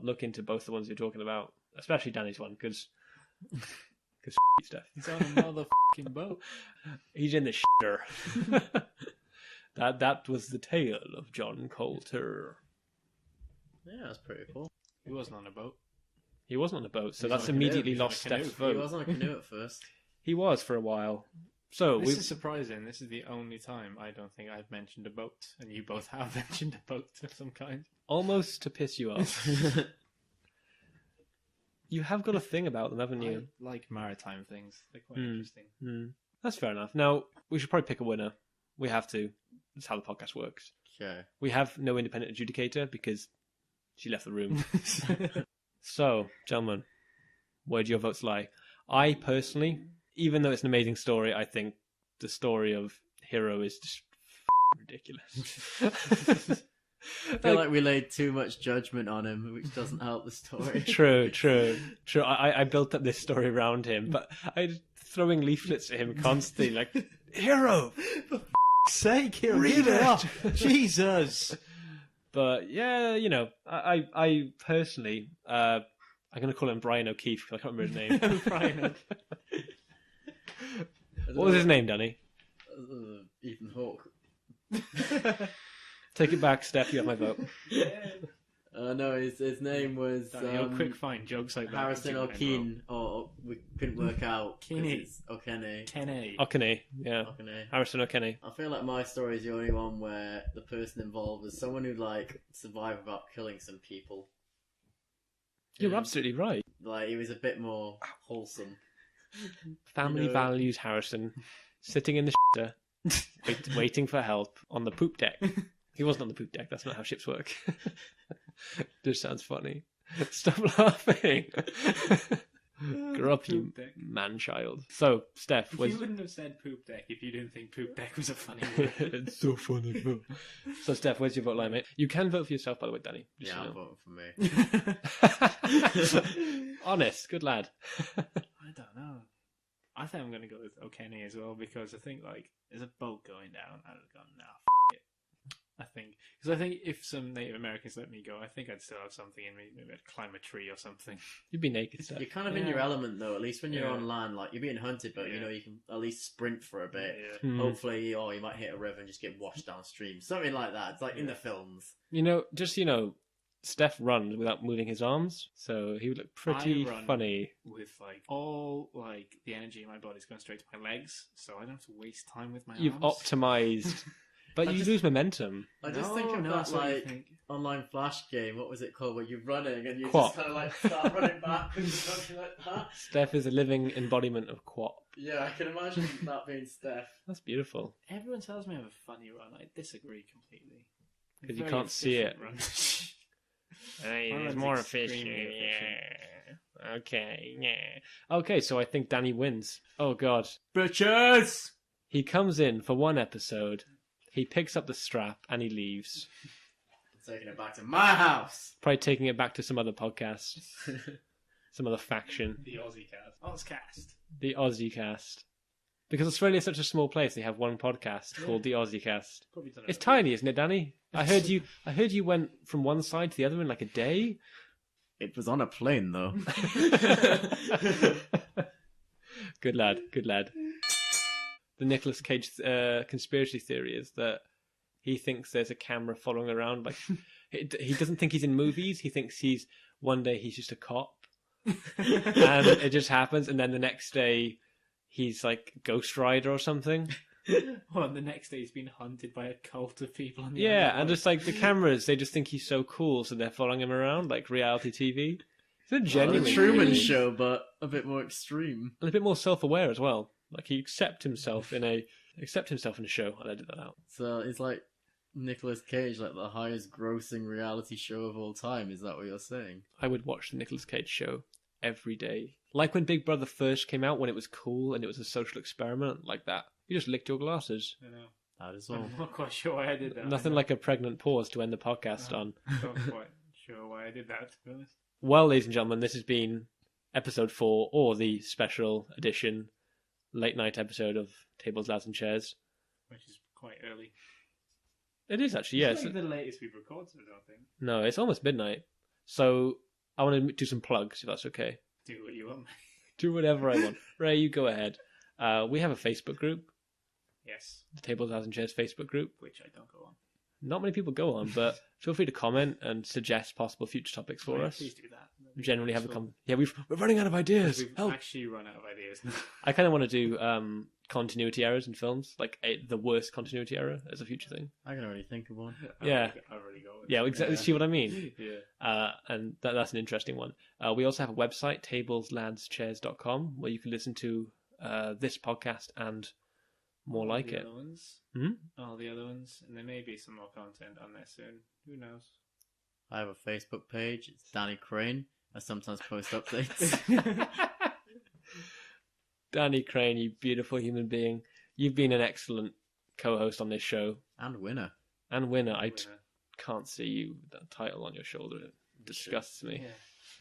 look into both the ones you're talking about, especially Danny's one, because stuff. He's on a motherfucking boat. He's in the shitter. That was the tale of John Coulter. Yeah, that's pretty cool. He wasn't on a boat. He wasn't on a boat, so He's that's on a canoe. immediately He's on a lost canoe. Steph's He vote. was on a canoe at first. He was for a while. So This is surprising. This is the only time I don't think I've mentioned a boat, and you both have mentioned a boat of some kind. almost to piss you off. You have got a thing about them, haven't you? I like maritime things. They're quite Hmm. interesting. That's fair enough. Now, we should probably pick a winner. We have to. That's how the podcast works. Okay. We have no independent adjudicator because she left the room. So, gentlemen, where do your votes lie? I personally, even though it's an amazing story, I think the story of Hero is just ridiculous. I feel like we laid too much judgment on him, which doesn't help the story. True. I built up this story around him, but I throwing leaflets at him constantly, like, Hero! Sake, here, Read it! Jesus! But yeah, I personally, I'm going to call him Brian O'Keefe because I can't remember his name. Brian What was his name, Danny? Ethan Hawke. Take it back, Steph. You have my vote. No, his name was quick find jokes like that. Harrison O'Keen, or we couldn't work out. Kenny. O'Kenny. Kenny. O'Kenny, yeah. O'Kenny. Harrison O'Kenny. I feel like my story is the only one where the person involved was someone who survived without killing some people. You're absolutely right. Like he was a bit more wholesome. Family values Harrison, sitting in the shitter, waiting for help on the poop deck. He wasn't on the poop deck. That's not how ships work. Just sounds funny. Stop laughing. Grow up, you Poop deck. man-child. So, Steph, You wouldn't have said poop deck if you didn't think poop deck was a funny word. it's so funny. So, Steph, where's your vote lie, mate? You can vote for yourself, by the way, Danny. Just Yeah, so I'm you voting for me. know. Honest, good lad. I don't know. I think I'm going to go with O'Kenny as well because I think there's a boat going down. I'd have gone, nah, it. I think if some Native Americans let me go, I think I'd still have something in me. Maybe I'd climb a tree or something. You'd be naked, Steph. You're kind of in your element though. At least when you're Yeah. on land, you're being hunted, but Yeah. you can at least sprint for a bit. Yeah. Hmm. Hopefully, you might hit a river and just get washed downstream. Something like that. It's like in the films. Steph runs without moving his arms, so he would look pretty I run funny. with all the energy in my body's going straight to my legs, so I don't have to waste time with my You've arms. optimized, but I you just- lose momentum. I just think of that that's what you think. online flash game. What was it called? Where you're running and you Quap. just kind of start running backwards or something like that. Steph is a living embodiment of Quap. Yeah, I can imagine that being Steph. That's beautiful. Everyone tells me I have a funny run. I disagree completely. 'Cause you Very can't see it. efficient run. Ireland's more extremely efficient. efficient. Yeah. Okay. Yeah. Okay. So I think Danny wins. Oh God. Bitches! He comes in for one episode. He picks up the strap and he leaves. Taking it back to my house! Probably taking it back to some other podcast, some other faction, The Aussie cast. Ozcast. the Aussie cast. Because Australia's such a small place, they have one podcast called the Aussie cast. Probably done It's tiny, isn't it, Danny? I heard you went from one side to the other in like a day. It was on a plane, though. Good lad, good lad. The Nicolas Cage conspiracy theory is that he thinks there's a camera following around. Like he doesn't think he's in movies. He thinks one day he's just a cop, and it just happens. And then the next day he's like Ghost Rider or something. Well, and the next day he's been hunted by a cult of people on the Yeah, island. and just like the cameras, they just think he's so cool, so they're following him around like reality TV. It's a The genuine Truman Show, but a bit more extreme. and a bit more self-aware as well. Like he accepts himself in a show. I'll edit that out. So it's like Nicolas Cage, like the highest grossing reality show of all time. Is that what you're saying? I would watch the Nicolas Cage show every day. Like when Big Brother first came out, when it was cool and it was a social experiment like that. You just licked your glasses. I know. That is all. I'm not quite sure why I did that. Nothing like a pregnant pause to end the podcast on. I'm not quite sure why I did that, to be honest. Well, ladies and gentlemen, this has been episode 4, or the special edition late night episode of Tables, Lads and Chairs. Which is quite early. It is actually, yes. It's not the latest we've recorded, I don't think. No, it's almost midnight. So I want to do some plugs, if that's okay. Do what you want. Do whatever I want. Ray, you go ahead. We have a Facebook group, Yes, the Tables, Lads and Chairs Facebook group. which I don't go on. Not many people go on, but feel free to comment and suggest possible future topics for Yeah, us. Please do that. That'd be Generally have a useful. Yeah, we're running out of ideas. We've Help. actually run out of ideas now. I kind of want to do continuity errors in films, like the worst continuity error as a future thing. I can already think of one. Yeah. I've already got it. Yeah, exactly. See what I mean? Yeah. And that's an interesting one. We also have a website, tableslads.chairs.com, where you can listen to this podcast and more like the it. Other ones, Hmm? all the other ones, and there may be some more content on there soon. Who knows? I have a Facebook page. It's Danny Crane. I sometimes post updates. Danny Crane, you beautiful human being. You've been an excellent co-host on this show And winner. and winner. I Winner. can't see you with that title on your shoulder. It disgusts me. Yeah,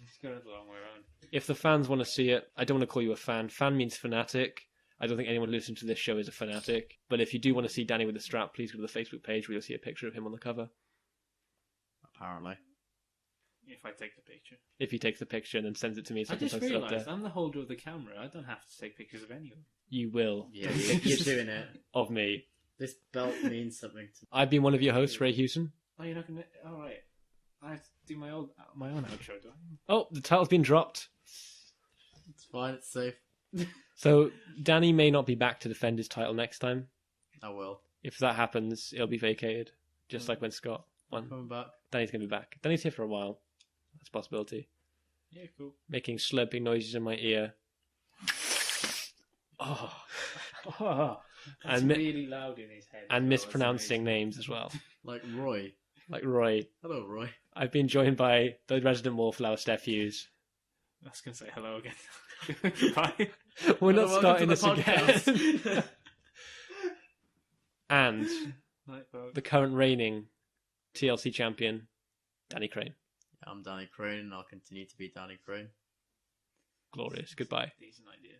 it's got it the long way around. If the fans want to see it, I don't want to call you a fan. Fan means fanatic. I don't think anyone listening to this show is a fanatic. But if you do want to see Danny with the strap, please go to the Facebook page where you'll see a picture of him on the cover. Apparently. If I take the picture. If he takes the picture and then sends it to me, so I I can just post it up realised there. I'm the holder of the camera. I don't have to take pictures of anyone. You will. Yeah, you're doing it. Of me. This belt means something to I've been one of your hosts, Ray Hewson. Oh, you're not gonna. All right. I have to do my own outro, do I? Oh, the title's been dropped. It's fine, it's safe. So Danny may not be back to defend his title next time. I will. If that happens, it'll be vacated. Just like when Scott won. Coming back. Danny's going to be back. Danny's here for a while. That's a possibility. Yeah, cool. Making slurping noises in my ear. Oh. That's And mi- really loud in his head. And as well. That's mispronouncing amazing. names as well. Like Roy. Like Roy. Hello, Roy. I've been joined by the resident wallflower, Steph Hughes. I was gonna say hello again. Goodbye. We're not Welcome starting to this the again. podcast. And Night, folks. the current reigning TLC champion, Danny Crane. I'm Danny Crane and I'll continue to be Danny Crane. Glorious. Goodbye. Decent idea.